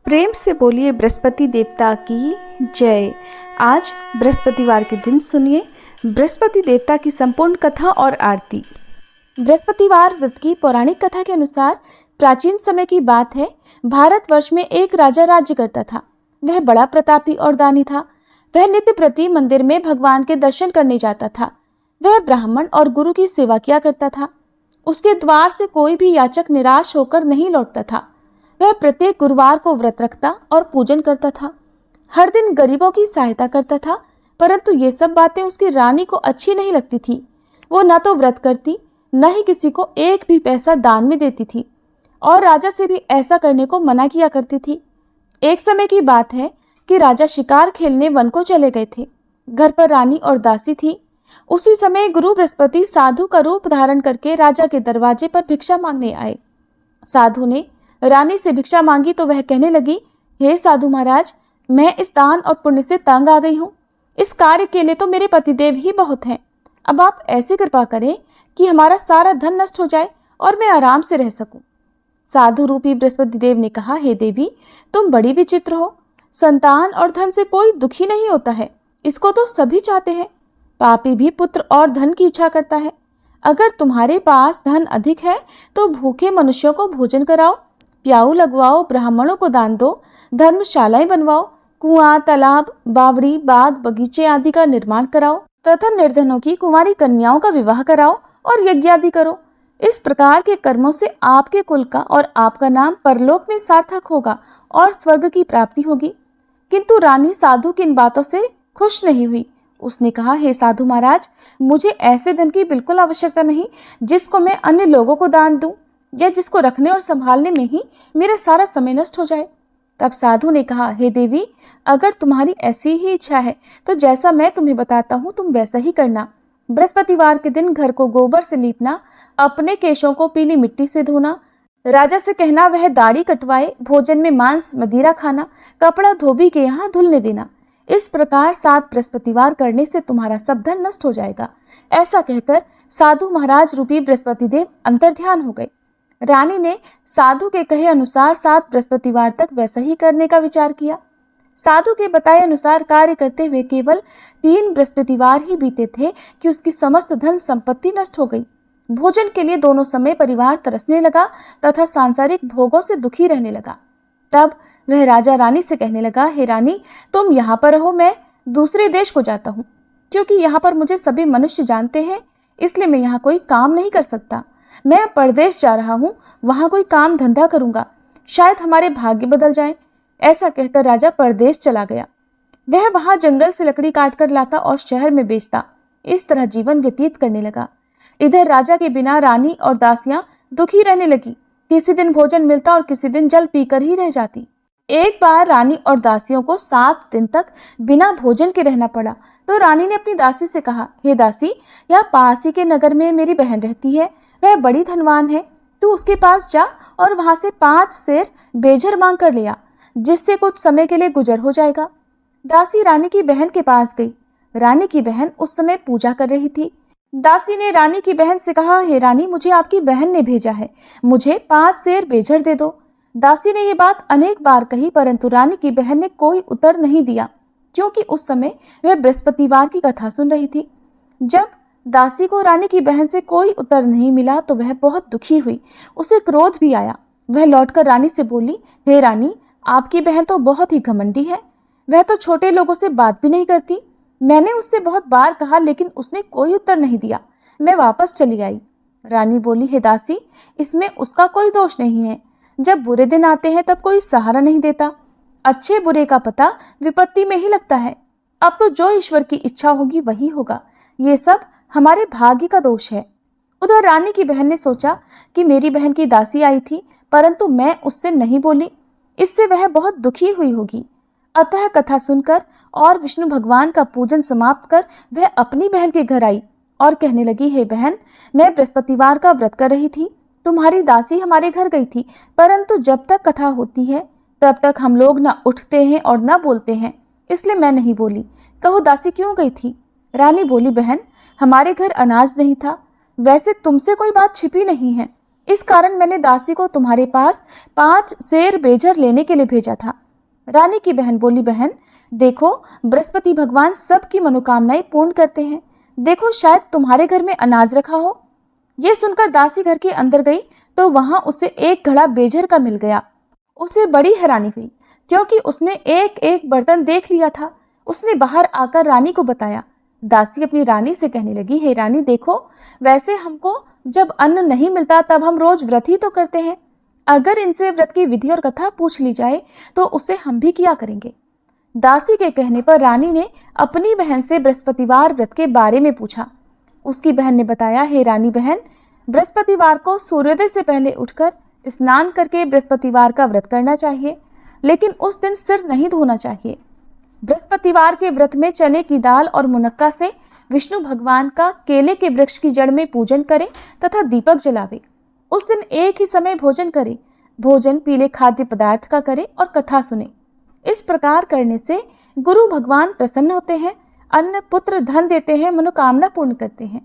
प्रेम से बोलिए बृहस्पति देवता की जय। आज बृहस्पतिवार के दिन सुनिए बृहस्पति देवता की संपूर्ण कथा और आरती। बृहस्पतिवार व्रत की पौराणिक कथा के अनुसार प्राचीन समय की बात है। भारतवर्ष में एक राजा राज्य करता था। वह बड़ा प्रतापी और दानी था। वह नित्य प्रति मंदिर में भगवान के दर्शन करने जाता था। वह ब्राह्मण और गुरु की सेवा किया करता था। उसके द्वार से कोई भी याचक निराश होकर नहीं लौटता था। वह प्रत्येक गुरुवार को व्रत रखता और पूजन करता था। हर दिन गरीबों की सहायता करता था, परंतु ये सब बातें उसकी रानी को अच्छी नहीं लगती थी। वो न तो व्रत करती, न ही किसी को एक भी पैसा दान में देती थी और राजा से भी ऐसा करने को मना किया करती थी। एक समय की बात है कि राजा शिकार खेलने वन को चले गए थे। घर पर रानी और दासी थी। उसी समय गुरु बृहस्पति साधु का रूप धारण करके राजा के दरवाजे पर भिक्षा मांगने आए। साधु ने रानी से भिक्षा मांगी तो वह कहने लगी, हे साधु महाराज, मैं इस दान और पुण्य से तंग आ गई हूँ। इस कार्य के लिए तो मेरे पतिदेव ही बहुत हैं। अब आप ऐसी कृपा करें कि हमारा सारा धन नष्ट हो जाए और मैं आराम से रह सकूं। साधु रूपी बृहस्पति देव ने कहा, हे देवी, तुम बड़ी विचित्र हो। संतान और धन से कोई दुखी नहीं होता है, इसको तो सभी चाहते हैं। पापी भी पुत्र और धन की इच्छा करता है। अगर तुम्हारे पास धन अधिक है तो भूखे मनुष्यों को भोजन कराओ, प्याऊ लगवाओ, ब्राह्मणों को दान दो, धर्मशालाएं बनवाओ, कुआं, तालाब, बावड़ी, बाग, बगीचे आदि का निर्माण कराओ तथा निर्धनों की कुंवारी कन्याओं का विवाह कराओ और यज्ञ आदि करो। इस प्रकार के कर्मों से आपके कुल का और आपका नाम परलोक में सार्थक होगा और स्वर्ग की प्राप्ति होगी। किंतु रानी साधु की इन बातों से खुश नहीं हुई। उसने कहा, हे साधु महाराज, मुझे ऐसे धन की बिल्कुल आवश्यकता नहीं जिसको मैं अन्य लोगों को दान दूं या जिसको रखने और संभालने में ही मेरा सारा समय नष्ट हो जाए। तब साधु ने कहा, हे देवी, अगर तुम्हारी ऐसी ही इच्छा है तो जैसा मैं तुम्हें बताता हूँ तुम वैसा ही करना। बृहस्पतिवार के दिन घर को गोबर से लीपना, अपने केशों को पीली मिट्टी से धोना, राजा से कहना वह दाढ़ी कटवाए, भोजन में मांस मदिरा खाना, कपड़ा धोबी के यहाँ धुलने देना। इस प्रकार 7 बृहस्पतिवार करने से तुम्हारा सब धन नष्ट हो जाएगा। ऐसा कहकर साधु महाराज रूपी बृहस्पति देव अंतर्ध्यान हो गए। रानी ने साधु के कहे अनुसार 7 बृहस्पतिवार तक वैसा ही करने का विचार किया। साधु के बताए अनुसार कार्य करते हुए केवल 3 बृहस्पतिवार ही बीते थे कि उसकी समस्त धन संपत्ति नष्ट हो गई। भोजन के लिए दोनों समय परिवार तरसने लगा तथा सांसारिक भोगों से दुखी रहने लगा। तब वह राजा रानी से कहने लगा, हे रानी, तुम यहाँ पर रहो, मैं दूसरे देश को जाता हूँ। क्योंकि यहाँ पर मुझे सभी मनुष्य जानते हैं, इसलिए मैं यहाँ कोई काम नहीं कर सकता। मैं परदेश जा रहा हूँ, वहाँ कोई काम धंधा करूँगा, शायद हमारे भाग्य बदल जाएं। ऐसा कहकर राजा परदेश चला गया। वह वहाँ जंगल से लकड़ी काट कर लाता और शहर में बेचता। इस तरह जीवन व्यतीत करने लगा। इधर राजा के बिना रानी और दासियां दुखी रहने लगी। किसी दिन भोजन मिलता और किसी दिन जल पीकर ही रह जाती। एक बार रानी और दासियों को 7 दिन तक बिना भोजन के रहना पड़ा तो रानी ने अपनी दासी से कहा, हे दासी, यहाँ पास ही के नगर में मेरी बहन रहती है, वह बड़ी धनवान है। तू उसके पास जा और वहां से 5 सेर बेझर मांग कर ले आ, जिससे कुछ समय के लिए गुजर हो जाएगा। दासी रानी की बहन के पास गई। रानी की बहन उस समय पूजा कर रही थी। दासी ने रानी की बहन से कहा, हे रानी, मुझे आपकी बहन ने भेजा है, मुझे 5 सेर बेझर दे दो। दासी ने ये बात अनेक बार कही, परंतु रानी की बहन ने कोई उत्तर नहीं दिया, क्योंकि उस समय वह बृहस्पतिवार की कथा सुन रही थी। जब दासी को रानी की बहन से कोई उत्तर नहीं मिला तो वह बहुत दुखी हुई। उसे क्रोध भी आया। वह लौटकर रानी से बोली, हे रानी, आपकी बहन तो बहुत ही घमंडी है। वह तो छोटे लोगों से बात भी नहीं करती। मैंने उससे बहुत बार कहा, लेकिन उसने कोई उत्तर नहीं दिया। मैं वापस चली आई। रानी बोली, हे दासी, इसमें उसका कोई दोष नहीं है। जब बुरे दिन आते हैं तब कोई सहारा नहीं देता। अच्छे बुरे का पता विपत्ति में ही लगता है। अब तो जो ईश्वर की इच्छा होगी वही होगा। ये सब हमारे भाग्य का दोष है। उधर रानी की बहन ने सोचा कि मेरी बहन की दासी आई थी, परंतु मैं उससे नहीं बोली, इससे वह बहुत दुखी हुई होगी। अतः कथा सुनकर और विष्णु भगवान का पूजन समाप्त कर वह अपनी बहन के घर आई और कहने लगी, हे बहन, मैं बृहस्पतिवार का व्रत कर रही थी। तुम्हारी दासी हमारे घर गई थी, परंतु जब तक कथा होती है तब तक हम लोग न उठते हैं और न बोलते हैं, इसलिए मैं नहीं बोली। कहो दासी क्यों गई थी? रानी बोली, बहन, हमारे घर अनाज नहीं था। वैसे तुमसे कोई बात छिपी नहीं है, इस कारण मैंने दासी को तुम्हारे पास 5 सेर बेजर लेने के लिए भेजा था। रानी की बहन बोली, बहन देखो, बृहस्पति भगवान सबकी मनोकामनाएं पूर्ण करते हैं। देखो, शायद तुम्हारे घर में अनाज रखा हो। ये सुनकर दासी घर के अंदर गई तो वहां उसे एक घड़ा बेजर का मिल गया। उसे बड़ी हैरानी हुई क्योंकि उसने एक एक बर्तन देख लिया था। उसने बाहर आकर रानी को बताया। दासी अपनी रानी से कहने लगी, हे रानी देखो, वैसे हमको जब अन्न नहीं मिलता तब हम रोज व्रत ही तो करते हैं। अगर इनसे व्रत की विधि और कथा पूछ ली जाए तो उसे हम भी किया करेंगे। दासी के कहने पर रानी ने अपनी बहन से बृहस्पतिवार व्रत के बारे में पूछा। उसकी बहन ने बताया, हे रानी बहन, बृहस्पतिवार को सूर्योदय से पहले उठकर स्नान करके बृहस्पतिवार का व्रत करना चाहिए, लेकिन उस दिन सिर नहीं धोना चाहिए। बृहस्पतिवार के व्रत में चने की दाल और मुनक्का से विष्णु भगवान का केले के वृक्ष की जड़ में पूजन करे तथा दीपक जलावे। उस दिन एक ही समय भोजन करे। भोजन पीले खाद्य पदार्थ का करे और कथा सुने। इस प्रकार करने से गुरु भगवान प्रसन्न होते हैं, अन्न पुत्र धन देते हैं, मनोकामना पूर्ण करते हैं।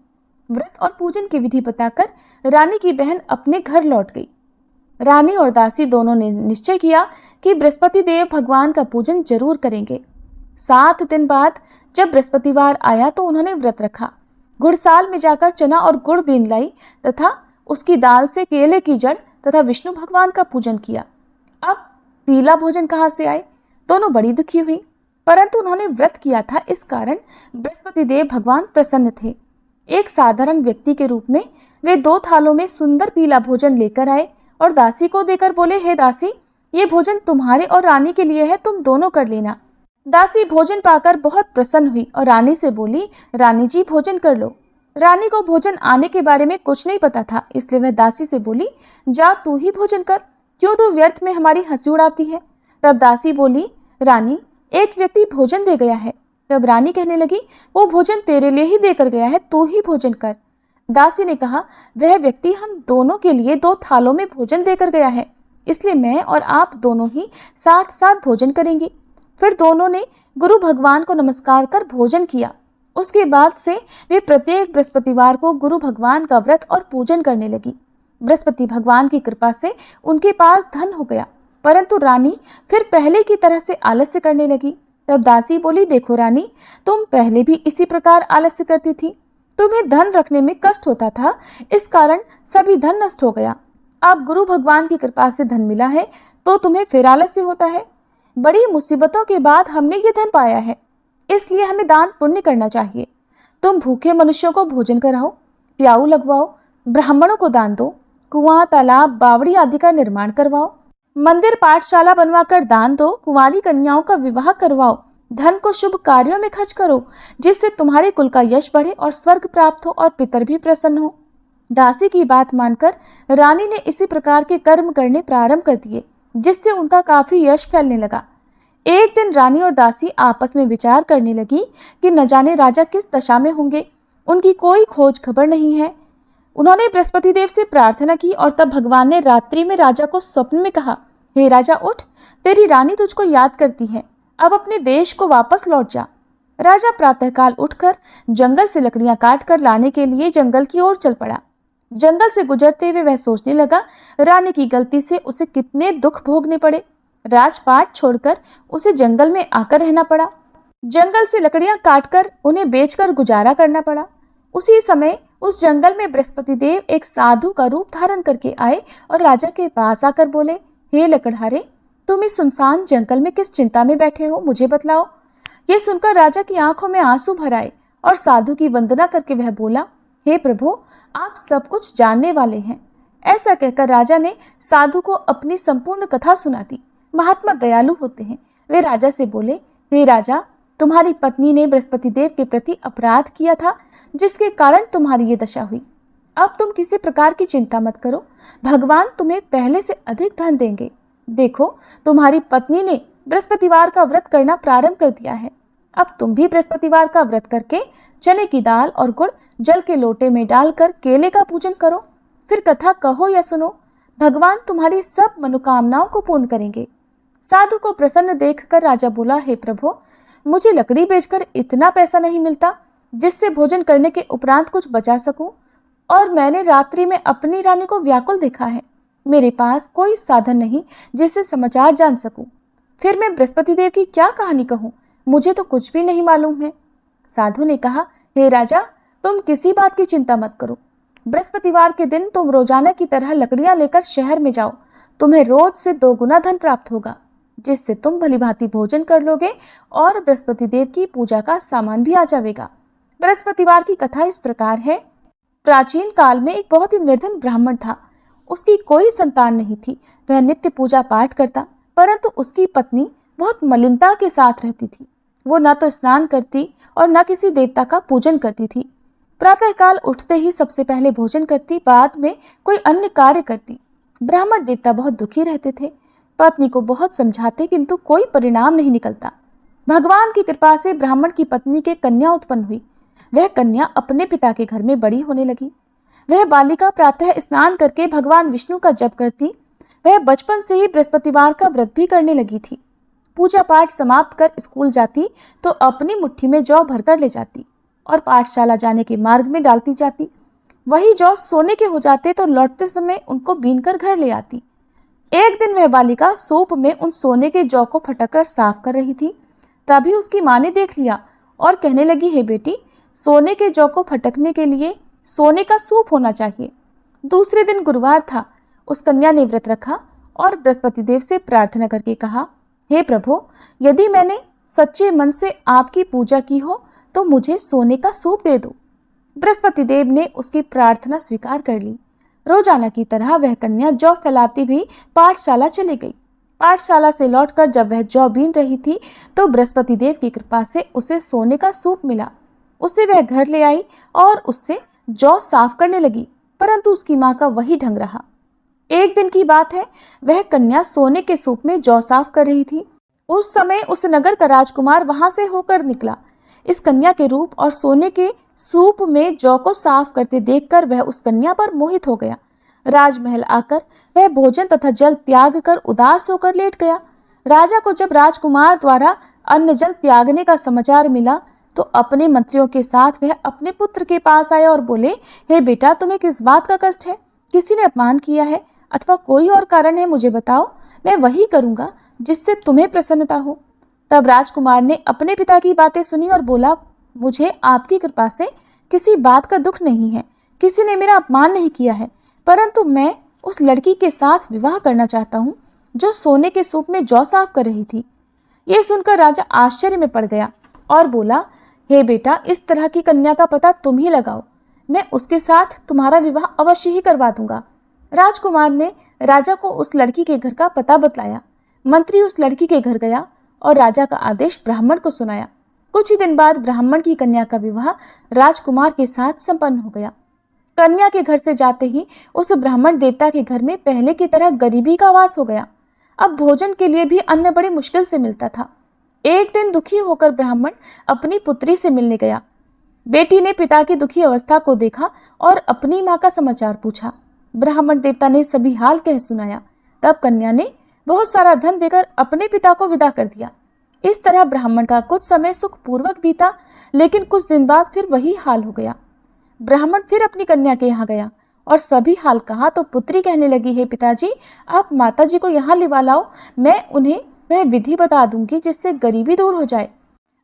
व्रत और पूजन की विधि बताकर रानी की बहन अपने घर लौट गई। रानी और दासी दोनों ने निश्चय किया कि बृहस्पति देव भगवान का पूजन जरूर करेंगे। 7 दिन बाद जब बृहस्पतिवार आया तो उन्होंने व्रत रखा। घुड़साल में जाकर चना और गुड़ बीन लाई तथा उसकी दाल से केले की जड़ तथा विष्णु भगवान का पूजन किया। अब पीला भोजन कहाँ से आए? दोनों बड़ी दुखी हुई, परंतु उन्होंने व्रत किया था, इस कारण बृहस्पति देव भगवान प्रसन्न थे। एक साधारण व्यक्ति के रूप में वे 2 थालों में सुंदर पीला भोजन लेकर आए और दासी को देकर बोले, हे दासी, ये भोजन तुम्हारे और रानी के लिए है, तुम दोनों कर लेना। दासी भोजन पाकर बहुत प्रसन्न हुई और रानी से बोली, रानी जी भोजन कर लो। रानी को भोजन आने के बारे में कुछ नहीं पता था, इसलिए वह दासी से बोली, जा तू ही भोजन कर, क्यों तू व्यर्थ में हमारी हंसी उड़ाती है। तब दासी बोली, रानी, एक व्यक्ति भोजन दे गया है। तब रानी कहने लगी, वो भोजन तेरे लिए ही देकर गया है, तू ही भोजन कर। दासी ने कहा, वह व्यक्ति हम दोनों के लिए 2 थालों में भोजन देकर गया है, इसलिए मैं और आप दोनों ही साथ साथ भोजन करेंगे। फिर दोनों ने गुरु भगवान को नमस्कार कर भोजन किया। उसके बाद से वे प्रत्येक बृहस्पतिवार को गुरु भगवान का व्रत और पूजन करने लगी। बृहस्पति भगवान की कृपा से उनके पास धन हो गया, परंतु रानी फिर पहले की तरह से आलस्य करने लगी। तब दासी बोली, देखो रानी, तुम पहले भी इसी प्रकार आलस्य करती थी। तुम्हें धन रखने में कष्ट होता था, इस कारण सभी धन नष्ट हो गया। अब गुरु भगवान की कृपा से धन मिला है तो तुम्हें फिर आलस्य होता है। बड़ी मुसीबतों के बाद हमने ये धन पाया है, इसलिए हमें दान पुण्य करना चाहिए। तुम भूखे मनुष्यों को भोजन कराओ, प्याऊ लगवाओ, ब्राह्मणों को दान दो, कुआं, तालाब, बावड़ी आदि का निर्माण करवाओ, मंदिर पाठशाला बनवाकर दान दो, कुंवारी कन्याओं का विवाह करवाओ, धन को शुभ कार्यों में खर्च करो, जिससे तुम्हारे कुल का यश बढ़े और स्वर्ग प्राप्त हो और पितर भी प्रसन्न हो। दासी की बात मानकर रानी ने इसी प्रकार के कर्म करने प्रारंभ कर दिए, जिससे उनका काफी यश फैलने लगा। एक दिन रानी और दासी आपस में विचार करने लगी कि न जाने राजा किस दशा में होंगे, उनकी कोई खोज खबर नहीं है। उन्होंने बृहस्पति देव से प्रार्थना की और तब भगवान ने रात्रि में राजा को स्वप्न में कहा, हे राजा उठ, तेरी रानी तुझको याद करती है, अब अपने देश को वापस लौट जा। राजा प्रातःकाल उठकर जंगल से लकड़ियां काट कर लाने के लिए जंगल की ओर चल पड़ा। जंगल से गुजरते हुए वह सोचने लगा, रानी की गलती से उसे कितने दुख भोगने पड़े। राजपाट छोड़कर उसे जंगल में आकर रहना पड़ा। जंगल से लकड़ियां काटकर उन्हें बेचकर गुजारा करना पड़ा। उसी समय उस जंगल में बृहस्पति देव एक साधु का रूप धारण करके आए और राजा के पास आकर बोले, हे लकड़हारे, तुम इस सुनसान जंगल में किस चिंता में बैठे हो, मुझे बतलाओ। ये सुनकर राजा की आंखों में आंसू भर आए और साधु की वंदना करके वह बोला, हे प्रभु, आप सब कुछ जानने वाले हैं। ऐसा कहकर राजा ने साधु को अपनी संपूर्ण कथा सुना दी। महात्मा दयालु होते हैं। वे राजा से बोले, हे राजा, तुम्हारी पत्नी ने बृहस्पति देव के प्रति अपराध किया था, जिसके कारण तुम्हारी ये दशा हुई। अब तुम किसी प्रकार की चिंता मत करो, भगवान तुम्हें पहले से अधिक धन देंगे। देखो, तुम्हारी पत्नी ने बृहस्पतिवार का व्रत करना प्रारंभ कर दिया है। अब तुम भी बृहस्पतिवार का व्रत करके चने की दाल और गुड़ जल के लोटे में डालकर केले का पूजन करो, फिर कथा कहो या सुनो, भगवान तुम्हारी सब मनोकामनाओं को पूर्ण करेंगे। साधु को प्रसन्न देखकर राजा बोला, हे प्रभु, मुझे लकड़ी बेचकर इतना पैसा नहीं मिलता जिससे भोजन करने के उपरांत कुछ बचा सकूं। और मैंने रात्रि में अपनी रानी को व्याकुल देखा है। मेरे पास कोई साधन नहीं जिससे समाचार जान सकूं। फिर मैं बृहस्पति देव की क्या कहानी कहूं? मुझे तो कुछ भी नहीं मालूम है। साधु ने कहा, हे राजा, तुम किसी बात की चिंता मत करो। बृहस्पतिवार के दिन तुम रोजाना की तरह लकड़ियां लेकर शहर में जाओ। तुम्हें रोज से 2 गुना धन प्राप्त होगा, जिससे तुम भलीभांति भोजन कर लोगे और बृहस्पति देव की पूजा का सामान भी आ जाएगा। बृहस्पतिवार की कथा इस प्रकार है। प्राचीन काल में एक बहुत ही निर्धन ब्राह्मण था। उसकी कोई संतान नहीं थी। वह नित्य पूजा पाठ करता, परंतु उसकी पत्नी बहुत मलिनता के साथ रहती थी। वो न तो स्नान करती और न किसी देवता का पूजन करती थी। प्रातःकाल उठते ही सबसे पहले भोजन करती, बाद में कोई अन्य कार्य करती। ब्राह्मण देवता बहुत दुखी रहते थे। पत्नी को बहुत समझाते, किंतु कोई परिणाम नहीं निकलता। भगवान की कृपा से ब्राह्मण की पत्नी के कन्या उत्पन्न हुई। वह कन्या अपने पिता के घर में बड़ी होने लगी। वह बालिका प्रातः स्नान करके भगवान विष्णु का जप करती। वह बचपन से ही बृहस्पतिवार का व्रत भी करने लगी थी। पूजा पाठ समाप्त कर स्कूल जाती तो अपनी मुट्ठी में जौ भरकर ले जाती और पाठशाला जाने के मार्ग में डालती जाती। वही जौ सोने के हो जाते तो लौटते समय उनको बीनकर घर ले आती। एक दिन वह बालिका सूप में उन सोने के जौ को फटककर साफ कर रही थी। तभी उसकी माँ ने देख लिया और कहने लगी, हे बेटी, सोने के जौ को फटकने के लिए सोने का सूप होना चाहिए। दूसरे दिन गुरुवार था। उस कन्या ने व्रत रखा और बृहस्पति देव से प्रार्थना करके कहा, हे प्रभु, यदि मैंने सच्चे मन से आपकी पूजा की हो तो मुझे सोने का सूप दे दो। बृहस्पति देव ने उसकी प्रार्थना स्वीकार कर ली। रोजाना की तरह वह कन्या जौ फैलाती भी पाठशाला चली गई। पाठशाला से लौटकर जब वह जौ बीन रही थी तो बृहस्पति देव की कृपा से उसे सोने का सूप मिला। उसे वह घर ले आई और उससे जौ साफ करने लगी, परंतु उसकी माँ का वही ढंग रहा। एक दिन की बात है, वह कन्या सोने के सूप में जौ साफ कर रही थी। उस समय उस नगर का राजकुमार वहां से होकर निकला। इस कन्या के रूप और सोने के सूप में जौ को साफ करते देखकर वह उस कन्या पर मोहित हो गया। राजमहल आकर वह भोजन तथा जल त्याग कर उदास होकर लेट गया। राजा को जब राजकुमार द्वारा अन्न जल त्यागने का समाचार मिला तो अपने मंत्रियों के साथ वह अपने पुत्र के पास आया और बोले, हे बेटा, तुम्हें किस बात का कष्ट है? किसी ने अपमान किया है अथवा कोई और कारण है? मुझे बताओ, मैं वही करूंगा जिससे तुम्हें प्रसन्नता हो। तब राजकुमार ने अपने पिता की बातें सुनी और बोला, मुझे आपकी कृपा से किसी बात का दुख नहीं है। किसी ने मेरा अपमान नहीं किया है, परंतु मैं उस लड़की के साथ विवाह करना चाहता हूँ जो सोने के सूप में जौ साफ कर रही थी। ये सुनकर राजा आश्चर्य में पड़ गया और बोला, हे बेटा, इस तरह की कन्या का पता तुम ही लगाओ। मैं उसके साथ तुम्हारा विवाह अवश्य ही करवा दूंगा। राजकुमार ने राजा को उस लड़की के घर का पता बतलाया। मंत्री उस लड़की के घर गया और राजा का आदेश ब्राह्मण को सुनाया। कुछ ही दिन बाद ब्राह्मण की कन्या का विवाह राजकुमार के साथ संपन्न हो गया। कन्या के घर से जाते ही उस ब्राह्मण देवता के घर में पहले की तरह गरीबी का वास हो गया। अब भोजन के लिए भी अन्न बड़ी मुश्किल से मिलता था। एक दिन दुखी होकर ब्राह्मण अपनी पुत्री से मिलने गया। बेटी ने पिता की दुखी अवस्था को देखा और अपनी माँ का समाचार पूछा। ब्राह्मण देवता ने सभी हाल कह सुनाया। तब कन्या ने बहुत सारा धन देकर अपने पिता को विदा कर दिया। इस तरह ब्राह्मण का कुछ समय सुखपूर्वक बीता, लेकिन कुछ दिन बाद फिर वही हाल हो गया। ब्राह्मण फिर अपनी कन्या के यहाँ गया और सभी हाल कहा तो पुत्री कहने लगी, हे पिताजी, आप माताजी को यहाँ लिवा लाओ, मैं उन्हें वह विधि बता दूंगी जिससे गरीबी दूर हो जाए।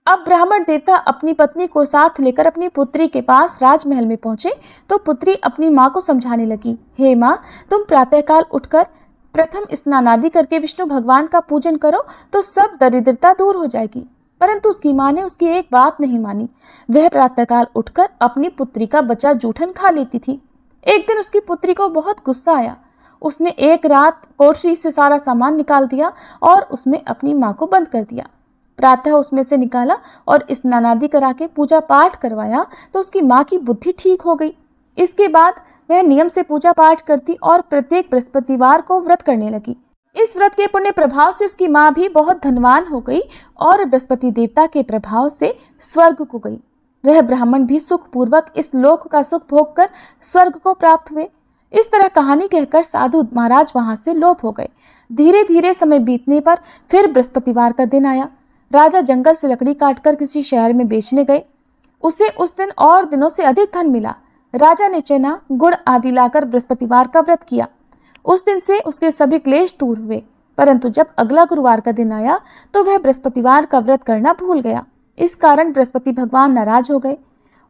अब ब्राह्मण देवता अपनी पत्नी को साथ लेकर अपनी पुत्री के पास राजमहल में पहुंचे तो पुत्री अपनी माँ को समझाने लगी, हे माँ, तुम प्रातःकाल उठकर प्रथम स्नान आदि करके विष्णु भगवान का पूजन करो तो सब दरिद्रता दूर हो जाएगी। परंतु उसकी माँ ने उसकी एक बात नहीं मानी। वह प्रातःकाल उठकर अपनी पुत्री का बचा जूठन खा लेती थी। एक दिन उसकी पुत्री को बहुत गुस्सा आया। उसने एक रात कोठरी से सारा सामान निकाल दिया और उसमें अपनी माँ को बंद कर दिया। प्रातः उसमें से निकाला और स्नान आदि करा के पूजा पाठ करवाया तो उसकी माँ की बुद्धि ठीक हो गई। इसके बाद वह नियम से पूजा पाठ करती और प्रत्येक बृहस्पतिवार को व्रत करने लगी। इस व्रत के पुण्य प्रभाव से उसकी माँ भी बहुत धनवान हो गई और बृहस्पति देवता के प्रभाव से स्वर्ग को गई। वह ब्राह्मण भी सुखपूर्वक इस लोक का सुख भोग कर स्वर्ग को प्राप्त हुए। इस तरह कहानी कहकर साधु महाराज वहां से लोप हो गए। धीरे धीरे समय बीतने पर फिर बृहस्पतिवार का दिन आया। राजा जंगल से लकड़ी काटकर किसी शहर में बेचने गए। उसे उस दिन और दिनों से अधिक धन मिला। राजा ने चना, गुड़ आदि लाकर बृहस्पतिवार का व्रत किया। उस दिन से उसके सभी क्लेश दूर हुए। परंतु जब अगला गुरुवार का दिन आया तो वह बृहस्पतिवार का व्रत करना भूल गया। इस कारण बृहस्पति भगवान नाराज हो गए।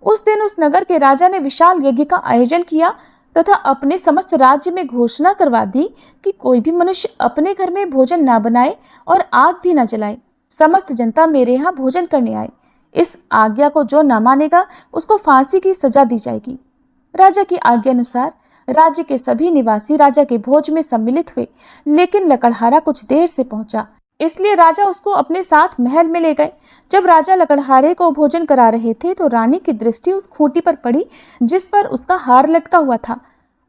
उस दिन उस नगर के राजा ने विशाल यज्ञ का आयोजन किया तथा अपने समस्त राज्य में घोषणा करवा दी कि कोई भी मनुष्य अपने घर में भोजन ना बनाए और आग भी ना जलाए। समस्त जनता मेरे यहाँ भोजन करने आए। इस आज्ञा को जो न मानेगा उसको फांसी की सजा दी जाएगी। राजा की आज्ञा अनुसार राज्य के सभी निवासी राजा के भोज में सम्मिलित हुए, लेकिन लकड़हारा कुछ देर से पहुंचा, इसलिए राजा उसको अपने साथ महल में ले गए। जब राजा लकड़हारे को भोजन करा रहे थे तो रानी की दृष्टि उस खूंटी पर पड़ी जिस पर उसका हार लटका हुआ था।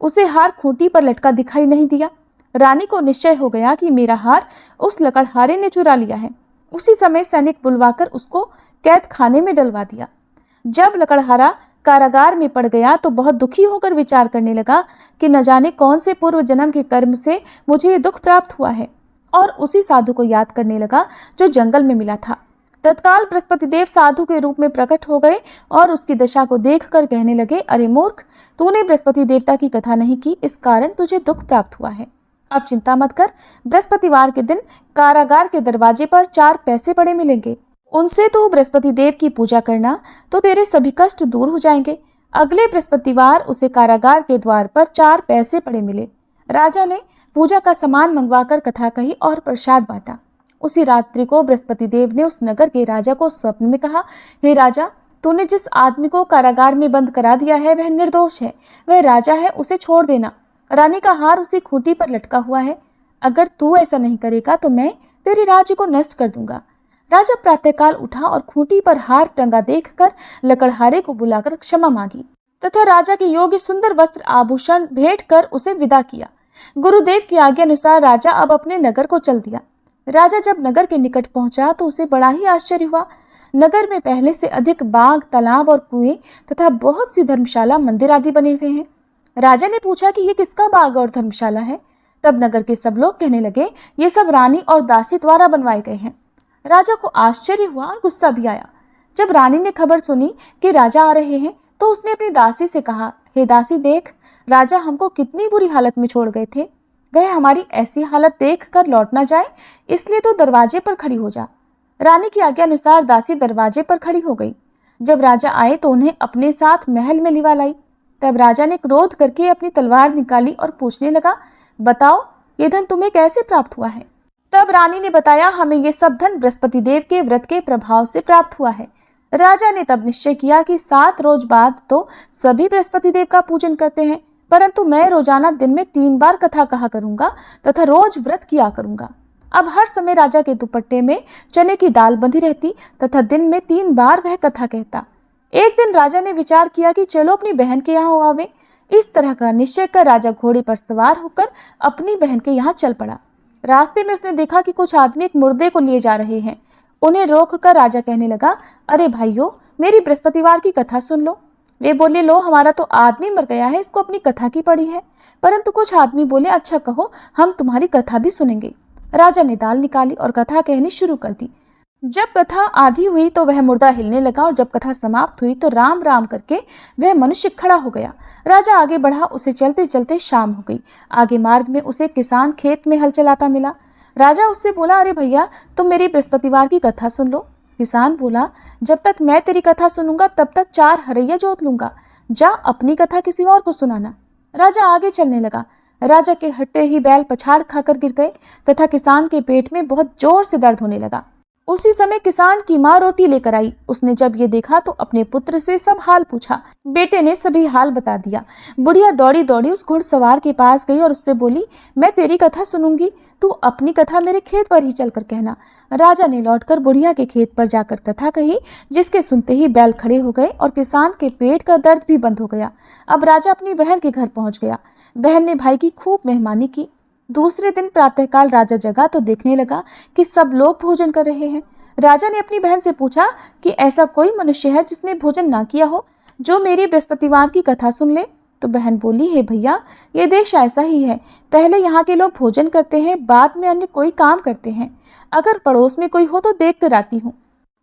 उसे हार खूंटी पर लटका दिखाई नहीं दिया। रानी को निश्चय हो गया कि मेरा हार उस लकड़हारे ने चुरा लिया है। उसी समय सैनिक बुलवाकर उसको कैद खाने में डलवा दिया। जब लकड़हारा कारागार में पड़ गया तो बहुत दुखी होकर विचार करने लगा कि न जाने कौन से पूर्व जन्म के कर्म से मुझे ये दुख प्राप्त हुआ है, और उसी साधु को याद करने लगा जो जंगल में मिला था। तत्काल बृहस्पति देव साधु के रूप में प्रकट हो गए और उसकी दशा को देखकर कहने लगे, अरे मूर्ख, तूने बृहस्पति देवता की कथा नहीं की, इस कारण तुझे दुख प्राप्त हुआ है। अब चिंता मत कर, बृहस्पतिवार के दिन कारागार के दरवाजे पर 4 पैसे पड़े मिलेंगे। उनसे तू बृहस्पति देव की पूजा करना तो तेरे सभी कष्ट दूर हो जाएंगे। अगले बृहस्पतिवार उसे कारागार के द्वार पर 4 पैसे पड़े मिले। राजा ने पूजा का सामान मंगवाकर कथा कही और प्रसाद बांटा। उसी रात्रि को बृहस्पति देव ने उस नगर के राजा को स्वप्न में कहा, हे राजा, तूने जिस आदमी को कारागार में बंद करा दिया है वह निर्दोष है, वह राजा है, उसे छोड़ देना। रानी का हार उसी खूंटी पर लटका हुआ है। अगर तू ऐसा नहीं करेगा तो मैं तेरे राज्य को नष्ट कर दूंगा। राजा प्रातःकाल उठा और खूंटी पर हार टंगा देखकर लकड़हारे को बुलाकर क्षमा मांगी तथा राजा के योग्य सुंदर वस्त्र आभूषण भेंट कर उसे विदा किया। गुरुदेव की आज्ञा अनुसार राजा अब अपने नगर को चल दिया। राजा जब नगर के निकट पहुंचा तो उसे बड़ा ही आश्चर्य हुआ। नगर में पहले से अधिक बाग, तालाब और कुएं तथा बहुत सी धर्मशाला, मंदिर आदि बने हुए हैं। राजा ने पूछा कि ये किसका बाग और धर्मशाला है? तब नगर के सब लोग कहने लगे, ये सब रानी और दासी द्वारा बनवाए गए हैं। राजा को आश्चर्य हुआ और गुस्सा भी आया। जब रानी ने खबर सुनी कि राजा आ रहे हैं तो उसने अपनी दासी से कहा, हे दासी, देख, राजा हमको कितनी बुरी हालत में छोड़ गए थे। वह हमारी ऐसी हालत देख कर लौट ना जाए, इसलिए तो दरवाजे पर खड़ी हो जा। रानी की आज्ञा अनुसार दासी दरवाजे पर खड़ी हो गई। जब राजा आए तो उन्हें अपने साथ महल में लिवा लाई। तब राजा ने क्रोध करके अपनी तलवार निकाली और पूछने लगा, बताओ, ये धन तुम्हें कैसे प्राप्त हुआ है? तब रानी ने बताया, हमें ये सब धन बृहस्पति देव के व्रत के प्रभाव से प्राप्त हुआ है। राजा ने तब निश्चय किया कि 7 रोज बाद तो सभी बृहस्पति देव का पूजन करते हैं, परंतु मैं रोजाना दिन में 3 बार कथा कहा करूंगा तथा रोज व्रत किया करूंगा। अब हर समय राजा के दुपट्टे में चने की दाल बंधी रहती तथा दिन में 3 बार वह कथा कहता। एक दिन राजा ने विचार किया कि चलो अपनी बहन के यहाँ आवे। इस तरह का निश्चय कर राजा घोड़े पर सवार होकर अपनी बहन के यहाँ चल पड़ा। रास्ते में उसने देखा कि कुछ आदमी एक मुर्दे को लिए जा रहे हैं। उन्हें रोककर राजा कहने लगा, अरे भाइयों, मेरी बृहस्पतिवार की कथा सुन लो। वे बोले, लो, हमारा तो आदमी मर गया है, इसको अपनी कथा की पड़ी है। परंतु कुछ आदमी बोले, अच्छा कहो, हम तुम्हारी कथा भी सुनेंगे। राजा ने दाल निकाली और कथा कहनी शुरू कर दी। जब कथा आधी हुई तो वह मुर्दा हिलने लगा और जब कथा समाप्त हुई तो राम राम करके वह मनुष्य खड़ा हो गया। राजा आगे बढ़ा, उसे चलते चलते शाम हो गई। आगे मार्ग में उसे किसान खेत में हल चलाता मिला। राजा उससे बोला, अरे भैया, तुम मेरी बृहस्पतिवार की कथा सुन लो। किसान बोला, जब तक मैं तेरी कथा सुनूंगा तब तक 4 हरैया जोत लूंगा। जा अपनी कथा किसी और को सुनाना। राजा आगे चलने लगा। राजा के हटते ही बैल पछाड़ खाकर गिर गए तथा किसान के पेट में बहुत जोर से दर्द होने लगा। उसी समय किसान की माँ रोटी लेकर आई। उसने जब ये देखा तो अपने पुत्र से सब हाल पूछा। बेटे ने सभी हाल बता दिया। बुढ़िया दौड़ी दौड़ी उस घुड़सवार के पास गई और उससे बोली, मैं तेरी कथा सुनूंगी, तू अपनी कथा मेरे खेत पर ही चलकर कहना। राजा ने लौटकर बुढ़िया के खेत पर जाकर कथा कही, जिसके सुनते ही बैल खड़े हो गए और किसान के पेट का दर्द भी बंद हो गया। अब राजा अपनी बहन के घर पहुंच गया। बहन ने भाई की खूब मेहमानी की। दूसरे दिन प्रातःकाल राजा जगा तो देखने लगा कि सब लोग भोजन कर रहे हैं। राजा ने अपनी बहन से पूछा कि ऐसा कोई मनुष्य है जिसने भोजन ना किया हो, जो मेरी बृहस्पतिवार की कथा सुन ले? तो बहन बोली, हे भैया, ये देश ऐसा ही है। पहले यहाँ के लोग भोजन करते हैं, बाद में अन्य कोई काम करते हैं। अगर पड़ोस में कोई हो तो देख कर आती हूँ।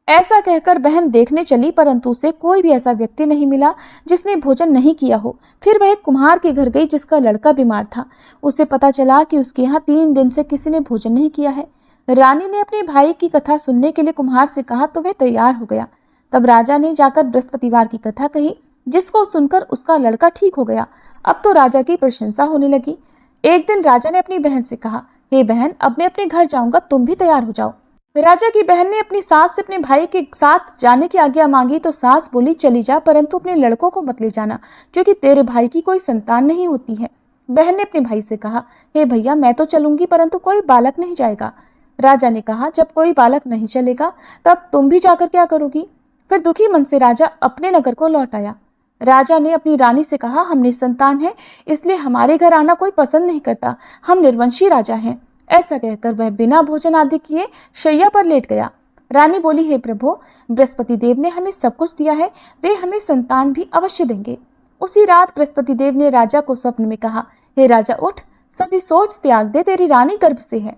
ऐसा कहकर बहन देखने चली, परंतु उसे कोई भी ऐसा व्यक्ति नहीं मिला जिसने भोजन नहीं किया हो। फिर वह एक कुम्हार के घर गई जिसका लड़का बीमार था। उसे पता चला कि उसके यहाँ 3 दिन से किसी ने भोजन नहीं किया है। रानी ने अपने भाई की कथा सुनने के लिए कुम्हार से कहा तो वह तैयार हो गया। तब राजा ने जाकर बृहस्पतिवार की कथा कही, जिसको सुनकर उसका लड़का ठीक हो गया। अब तो राजा की प्रशंसा होने लगी। एक दिन राजा ने अपनी बहन से कहा, हे बहन, अब मैं अपने घर जाऊंगा, तुम भी तैयार हो जाओ। राजा की बहन ने अपनी सास से अपने भाई के साथ जाने की आज्ञा मांगी तो सास बोली, चली जा, परंतु अपने लड़कों को मत ले जाना, क्योंकि तेरे भाई की कोई संतान नहीं होती है। बहन ने अपने भाई से कहा, हे भैया, मैं तो चलूंगी, परंतु कोई बालक नहीं जाएगा। राजा ने कहा, जब कोई बालक नहीं चलेगा तब तुम भी जाकर क्या करोगी? फिर दुखी मन से राजा अपने नगर को लौट आया। राजा ने अपनी रानी से कहा, हम निसंतान हैं, इसलिए हमारे घर आना कोई पसंद नहीं करता, हम निर्वंशी राजा हैं। ऐसा कहकर वह बिना भोजन आदि किए शैया पर लेट गया। रानी बोली, हे प्रभु, बृहस्पति देव ने हमें सब कुछ दिया है, वे हमें संतान भी अवश्य देंगे। उसी रात बृहस्पति देव ने राजा को स्वप्न में कहा, हे राजा, उठ, सभी सोच त्याग दे, तेरी रानी गर्भ से है।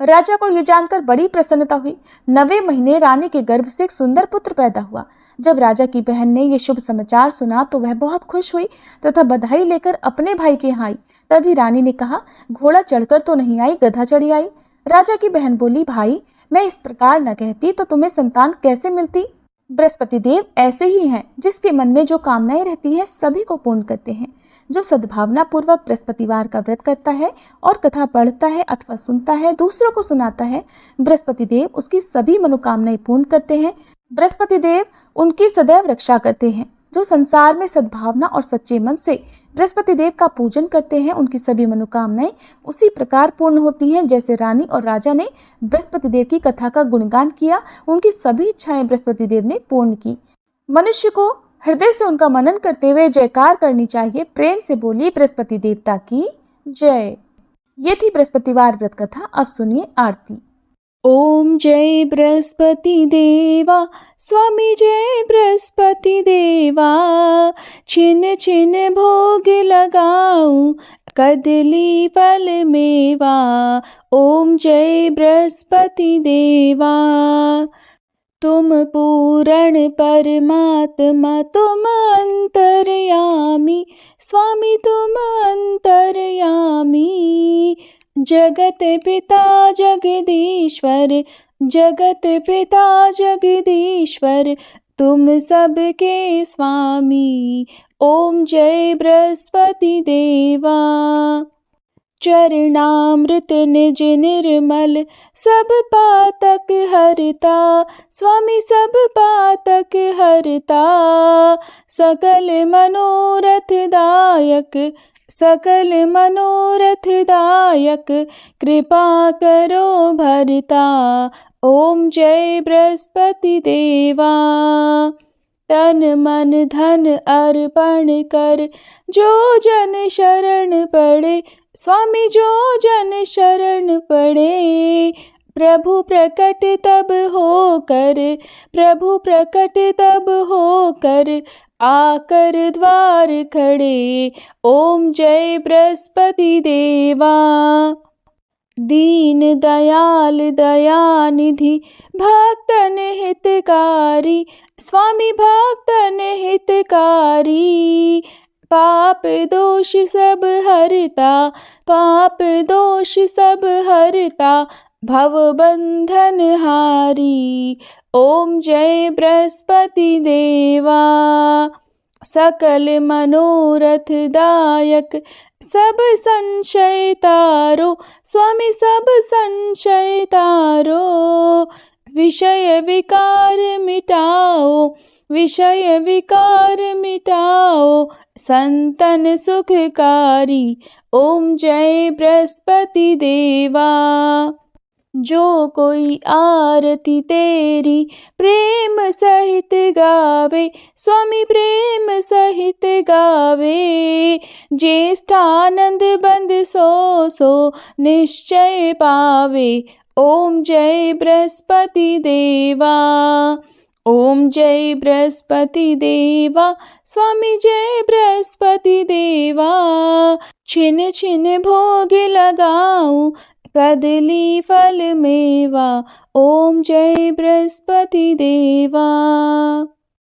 राजा को यह जानकर बड़ी प्रसन्नता हुई। 9वें महीने रानी के गर्भ से एक सुंदर पुत्र पैदा हुआ। जब राजा की बहन ने यह शुभ समाचार सुना तो वह बहुत खुश हुई तथा बधाई लेकर अपने भाई के यहाँ आई। तभी रानी ने कहा, घोड़ा चढ़कर तो नहीं आई, गधा चढ़ी आई। राजा की बहन बोली, भाई, मैं इस प्रकार न कहती तो तुम्हें संतान कैसे मिलती? बृहस्पति देव ऐसे ही हैं, जिसके मन में जो कामनाएं रहती है सभी को पूर्ण करते हैं। जो सद्भावना पूर्वक बृहस्पतिवार का व्रत करता है और कथा पढ़ता है अथवा सुनता है, दूसरों को सुनाता है, बृहस्पति देव उसकी सभी मनोकामनाएं पूर्ण करते हैं। बृहस्पति देव उनकी सदैव रक्षा करते हैं। जो संसार में सद्भावना और सच्चे मन से बृहस्पति देव का पूजन करते हैं, उनकी सभी मनोकामनाएं उसी प्रकार पूर्ण होती हैं जैसे रानी और राजा ने बृहस्पति देव की कथा का गुणगान किया, उनकी सभी इच्छाएं बृहस्पति देव ने पूर्ण की। मनुष्य को हृदय से उनका मनन करते हुए जयकार करनी चाहिए। प्रेम से बोलिए, बृहस्पति देवता की जय। ये थी बृहस्पतिवार व्रत कथा। अब सुनिए आरती। ओम जय बृहस्पति देवा, स्वामी जय बृहस्पति देवा, छिन छिन भोग लगाऊं, कदली फल मेवा। ओम जय बृहस्पति देवा, तुम पूर्ण परमात्मा, तुम अंतर्यामी, स्वामी तुम अंतर्यामी। जगत पिता जगदीश्वर, जगत पिता जगदीश्वर, तुम सबके स्वामी। ओम जय बृहस्पति देवा, चरणामृत निज निर्मल, सब पातक हरता, स्वामी सब पातक हरता। सकल मनोरथ दायक, सकल मनोरथ दायक, कृपा करो भरता। ओम जय बृहस्पति देवा, तन मन धन अर्पण कर, जो जन शरण पड़े, स्वामी जो जन शरण पड़े। प्रभु प्रकट तब होकर, प्रभु प्रकट तब होकर, आकर द्वार खड़े। ओम जय बृहस्पति देवा, दीन दयाल दयानिधि, भक्तन हितकारी, स्वामी भक्तन हितकारी। पाप दोष सब हरता, पाप दोष सब हरता, भव बंधन हारी। ओम जय बृहस्पति देवा, सकल मनोरथ दायक, सब संशय तारो, स्वामी सब संशय तारो। विषय विकार मिटाओ, विषय विकार मिटाओ, संतन सुखकारी। ओम जय बृहस्पति देवा, जो कोई आरती तेरी प्रेम सहित गावे, स्वामी प्रेम सहित गावे। ज्येष्ठानंद बंद सो सो निश्चय पावे। ओम जय बृहस्पति देवा, ओम जय बृहस्पति देवा, स्वामी जय बृहस्पति देवा। छिन छिन भोग लगाऊं, कदली फल मेवा, ओम जय बृहस्पति देवा।